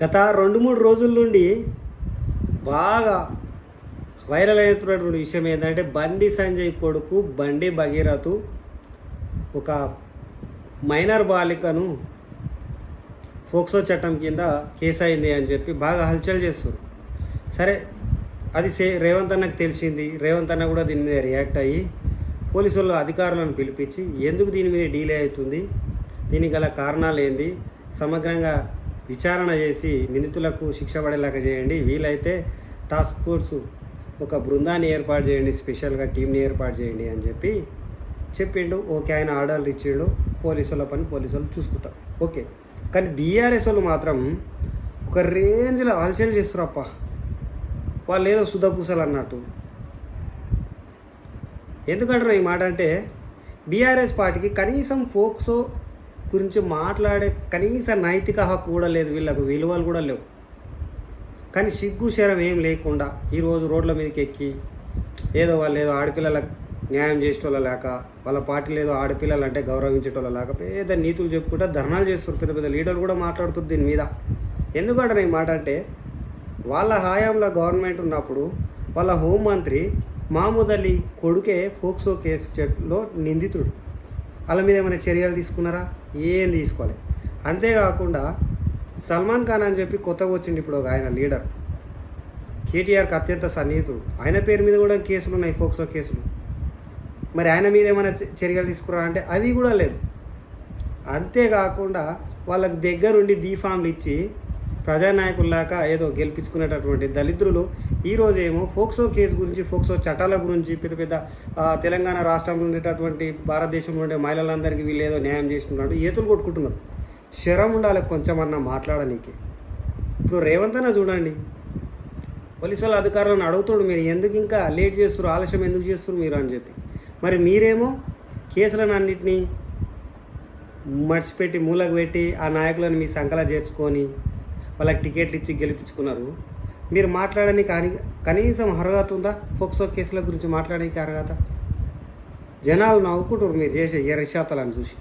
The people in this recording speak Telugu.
గత 2-3 రోజుల నుండి బాగా వైరల్ అవుతున్నటువంటి విషయం ఏంటంటే బండి సంజయ్ కొడుకు బండి భగీరథు ఒక మైనర్ బాలికను ఫోక్సో చట్టం కింద కేసు అయింది అని చెప్పి బాగా హల్చల్ చేస్తారు. సరే, అది రేవంత్ అన్నకు తెలిసింది. రేవంత్ అన్న కూడా దీని మీద రియాక్ట్ అయ్యి పోలీసు వాళ్ళు అధికారులను పిలిపించి ఎందుకు దీని మీద డీలే అవుతుంది, దీనికి గల కారణాలు ఏంది, సమగ్రంగా విచారణ చేసి నిందితులకు శిక్ష పడేలాగా చేయండి, వీలైతే టాస్క్ ఫోర్సు ఒక బృందాన్ని ఏర్పాటు చేయండి, స్పెషల్గా టీంని ఏర్పాటు చేయండి అని చెప్పి చెప్పిండు. ఓకే, ఆయన ఆర్డర్లు ఇచ్చిండు. పోలీసుల పని పోలీసులు చూసుకుంటారు. ఓకే, కానీ బీఆర్ఎస్ వాళ్ళు మాత్రం ఒక రేంజ్లో హల్చల్ చేస్తారప్ప. వాళ్ళు ఏదో శుద్ధపూసలు అన్నట్టు. ఎందుకంటారు ఈ మాట అంటే, బీఆర్ఎస్ పార్టీకి కనీసం పోక్సో గురించి మాట్లాడే కనీస నైతిక హక్కు కూడా లేదు, వీళ్ళకు విలువలు కూడా లేవు. కానీ సిగ్గు శరం ఏం లేకుండా ఈరోజు రోడ్ల మీదకి ఎక్కి ఏదో వాళ్ళు ఏదో ఆడపిల్లలకు న్యాయం చేసేటోళ్ళ లేక, వాళ్ళ పార్టీలు ఏదో ఆడపిల్లలు అంటే గౌరవించేటోళ్ళ లేక పెద్ద నీతులు చెప్పుకుంటా ధర్నాలు చేస్తారు. పెద్ద పెద్ద లీడర్లు కూడా మాట్లాడుతుంది దీని మీద. ఎందుకంటారు ఈ మాట అంటే, వాళ్ళ హయాంలో గవర్నమెంట్ ఉన్నప్పుడు వాళ్ళ హోంమంత్రి మహమూద్ అలీ కొడుకే ఫోక్సో కేసులో నిందితుడు. వాళ్ళ మీద ఏమైనా చర్యలు తీసుకున్నారా? ఏం తీసుకోవాలి. అంతేకాకుండా సల్మాన్ ఖాన్ అని చెప్పి కొత్తగా వచ్చింది ఇప్పుడు ఒక ఆయన లీడర్, కేటీఆర్కి అత్యంత సన్నిహితుడు. ఆయన పేరు మీద కూడా కేసులు ఉన్నాయి, ఫోక్సో కేసులు. మరి ఆయన మీద ఏమైనా చర్యలు తీసుకురా అంటే అవి కూడా లేదు. అంతేకాకుండా వాళ్ళకి దగ్గరుండి బీఫామ్లు ఇచ్చి ప్రజానాయకుల్లాగా ఏదో గెలిపించుకునేటటువంటి దళిద్రులు ఈరోజేమో ఫోక్సో కేసు గురించి, ఫోక్సో చట్టాల గురించి పెద్ద పెద్ద తెలంగాణ రాష్ట్రంలో ఉండేటటువంటి భారతదేశంలో ఉండే మహిళలందరికీ వీళ్ళు ఏదో న్యాయం చేస్తున్నాడు ఏతులు కొట్టుకుంటున్నారు. శరం ఉండాలి కొంచెమన్నా మాట్లాడనీకి. ఇప్పుడు రేవంత్ అన్న చూడండి, పోలీసు వాళ్ళ అధికారులను అడుగుతాడు, మీరు ఎందుకు ఇంకా లేట్ చేస్తారు, ఆలస్యం ఎందుకు చేస్తారు మీరు అని చెప్పి. మరి మీరేమో కేసులను అన్నింటినీ మర్చిపెట్టి మూలకు పెట్టి ఆ నాయకులను మీ సంకలా చేర్చుకొని వాళ్ళకి టికెట్లు ఇచ్చి గెలిపించుకున్నారు. మీరు మాట్లాడడానికి కనీసం అర్హత ఉందా? ఫోక్సో కేసుల గురించి మాట్లాడడానికి అర్హత? జనాలు నవ్వుకుంటారు మీరు చేసే ఎర్రశాతలను చూసి.